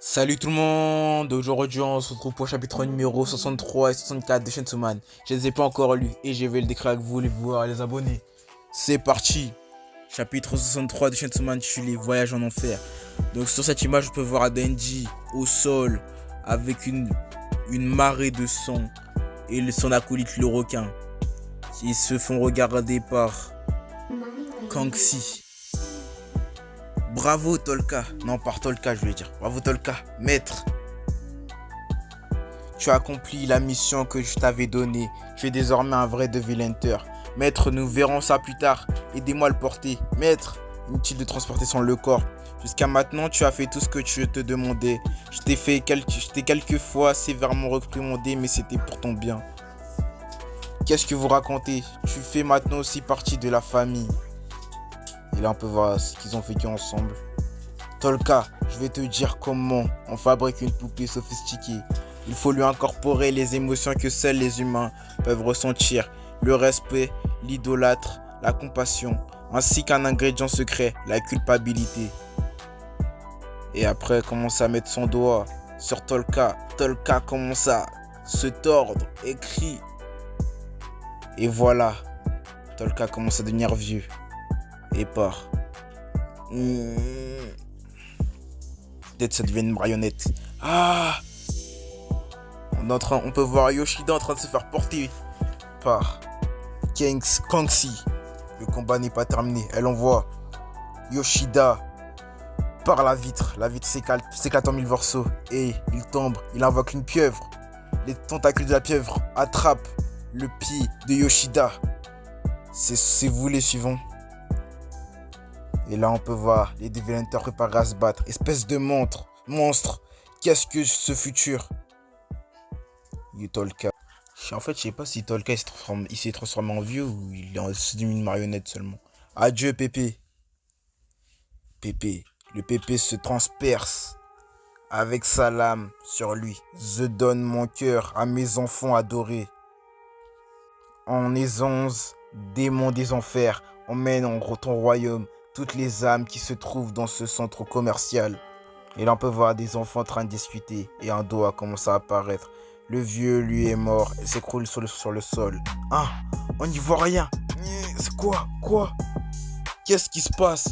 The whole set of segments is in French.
Salut tout le monde, aujourd'hui on se retrouve pour le chapitre numéro 63 et 64 de Chainsaw Man. Je ne les ai pas encore lus et je vais le décrire avec vous, les voir, les abonnés. C'est parti. Chapitre 63 de Chainsaw Man, les voyages en enfer. Donc sur cette image, on peut voir Denji au sol avec une marée de sang et son acolyte le requin. Ils se font regarder par Kangxi. Bravo Tolka, non par Tolka je voulais dire, bravo Tolka, maître. Tu as accompli la mission que je t'avais donnée, tu es désormais un vrai Devil Hunter. Maître, nous verrons ça plus tard, aidez-moi à le porter. Maître, inutile de transporter sans le corps. Jusqu'à maintenant tu as fait tout ce que je te demandais. Je t'ai quelquefois sévèrement réprimandé mais c'était pour ton bien. Qu'est-ce que vous racontez? Tu fais maintenant aussi partie de la famille. Et là on peut voir ce qu'ils ont vécu ensemble. Tolka, je vais te dire comment on fabrique une poupée sophistiquée. Il faut lui incorporer les émotions que seuls les humains peuvent ressentir. Le respect, l'idolâtre, la compassion, ainsi qu'un ingrédient secret, la culpabilité. Et après commence à mettre son doigt sur Tolka. Tolka commence à se tordre et crie. Et voilà, Tolka commence à devenir vieux. Et part. Peut-être ça devient une marionnette. Ah, on peut voir Yoshida en train de se faire porter par Kangxi. Le combat n'est pas terminé. Elle envoie Yoshida par la vitre. La vitre s'éclate en mille morceaux. Et il tombe. Il invoque une pieuvre. Les tentacules de la pieuvre attrapent le pied de Yoshida. C'est vous les suivants. Et là on peut voir les Devil Hunters préparés à se battre. Espèce de monstre. Qu'est-ce que ce Tolka. En fait je sais pas si Tolka il s'est transformé en vieux ou il est devenu une marionnette seulement. Adieu Pépé. Le Pépé se transperce avec sa lame sur lui. Je donne mon cœur à mes enfants adorés. En aisance, démon des enfers, emmène en ton royaume toutes les âmes qui se trouvent dans ce centre commercial. Et là on peut voir des enfants en train de discuter et un doigt commence à apparaître. Le vieux lui est mort et s'écroule sur le sol. Ah, on n'y voit rien. C'est quoi? Qu'est-ce qui se passe?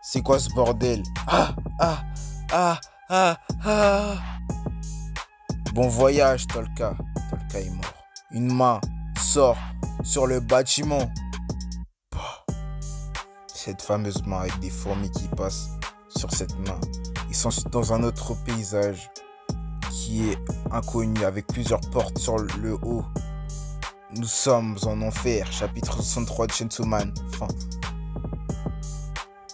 C'est quoi ce bordel? Bon voyage Tolka. Tolka est mort. Une main sort sur le bâtiment. Cette fameuse main avec des fourmis qui passent sur cette main. Ils sont dans un autre paysage qui est inconnu avec plusieurs portes sur le haut. Nous sommes en enfer. Chapitre 63 de Chainsaw Man. Fin.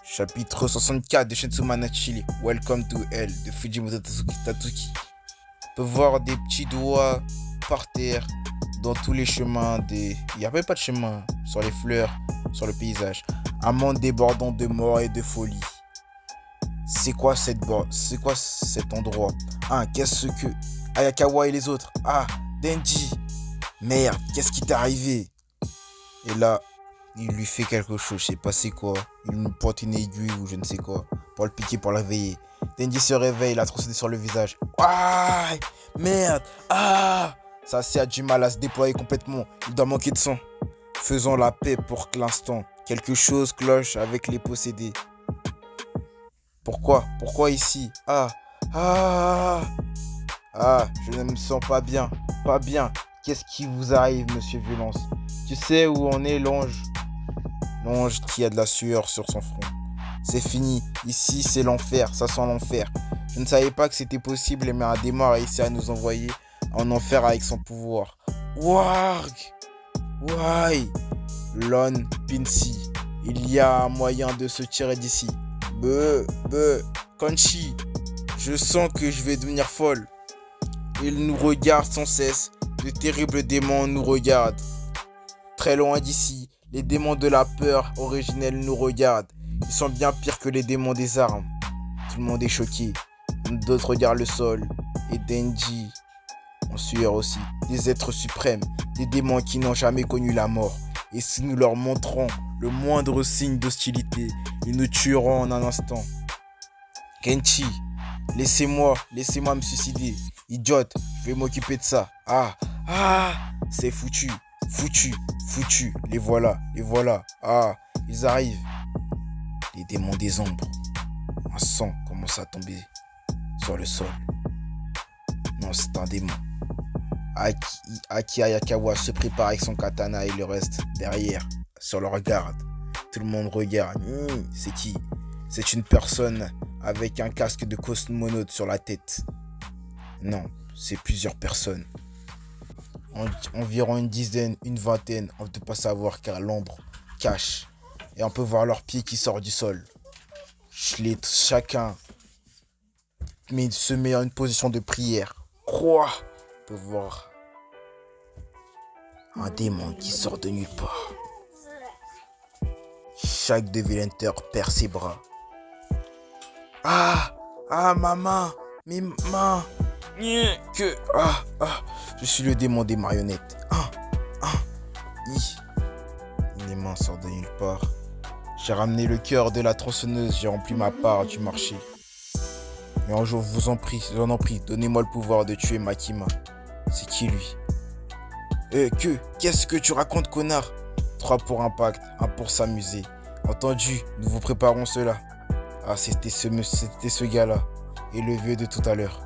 Chapitre 64 de Chainsaw Man Achille. Welcome to Hell de Fujimoto Tatsuki. On peut voir des petits doigts par terre dans tous les chemins Il n'y a même pas de chemin sur les fleurs, sur le paysage. Un monde débordant de mort et de folie. C'est quoi cet endroit? Qu'est-ce que... Ayakawa et les autres. Denji. Merde, qu'est-ce qui t'est arrivé? Et là, il lui fait quelque chose, je sais pas c'est quoi. Il lui porte une aiguille ou je ne sais quoi. Pour le piquer, pour le réveiller. Denji se réveille, il a trop sauté sur le visage. Merde. Ça a du mal à se déployer complètement. Il doit manquer de sang. Faisons la paix pour l'instant. Quelque chose cloche avec les possédés. Pourquoi ici? Je ne me sens pas bien. Qu'est-ce qui vous arrive, monsieur Violence? Tu sais où on est, l'ange? L'ange qui a de la sueur sur son front. C'est fini. Ici, c'est l'enfer. Ça sent l'enfer. Je ne savais pas que c'était possible, mais un démon a réussi à nous envoyer en enfer avec son pouvoir. Warg! Why? Lon Pincy. Il y a un moyen de se tirer d'ici. Kanchi. Je sens que je vais devenir folle. Il nous regarde sans cesse. De terribles démons nous regardent. Très loin d'ici, les démons de la peur originelle nous regardent. Ils sont bien pires que les démons des armes. Tout le monde est choqué. D'autres regardent le sol. Et Denji en sueur aussi. Des êtres suprêmes. Des démons qui n'ont jamais connu la mort. Et si nous leur montrons le moindre signe d'hostilité, ils nous tueront en un instant. Kenshi, laissez-moi me suicider. Idiote, je vais m'occuper de ça. C'est foutu. Les voilà. Ils arrivent. Les démons des ombres. Un sang commence à tomber sur le sol. Non, c'est un démon. Aki Ayakawa se prépare avec son katana et le reste derrière, sur leur garde. Tout le monde regarde. C'est qui? C'est une personne avec un casque de cosmonaute sur la tête. Non, c'est plusieurs personnes. Environ une dizaine, une vingtaine, on ne peut pas savoir car l'ombre cache. Et on peut voir leurs pieds qui sortent du sol. Chacun se met en une position de prière. On peut voir un démon qui sort de nulle part. Chaque de Villainter perd ses bras. Ma main, mes mains. Je suis le démon des marionnettes. Les mains sortent de nulle part. J'ai ramené le cœur de la tronçonneuse, j'ai rempli ma part du marché. Mais un jour, je vous en prie, donnez-moi le pouvoir de tuer Makima. C'est qui lui? Qu'est-ce que tu racontes, connard? 3 pour un pacte, 1 pour s'amuser. Entendu, nous vous préparons cela. C'était ce gars-là. Et le vieux de tout à l'heure.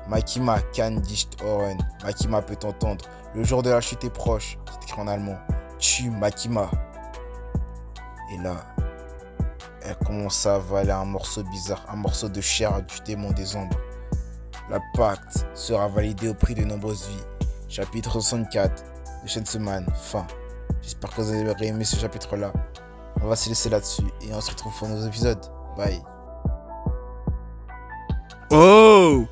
Makima kann nicht hören. Makima peut entendre. Le jour de la chute est proche. C'est écrit en allemand. Tue Makima. Et là, elle commence à avaler un morceau bizarre, un morceau de chair du démon des ombres. Le pacte sera validé au prix de nombreuses vies. Chapitre 64 de Chainsaw Man, fin. J'espère que vous avez aimé ce chapitre-là. On va se laisser là-dessus et on se retrouve pour nos épisodes. Bye. Oh!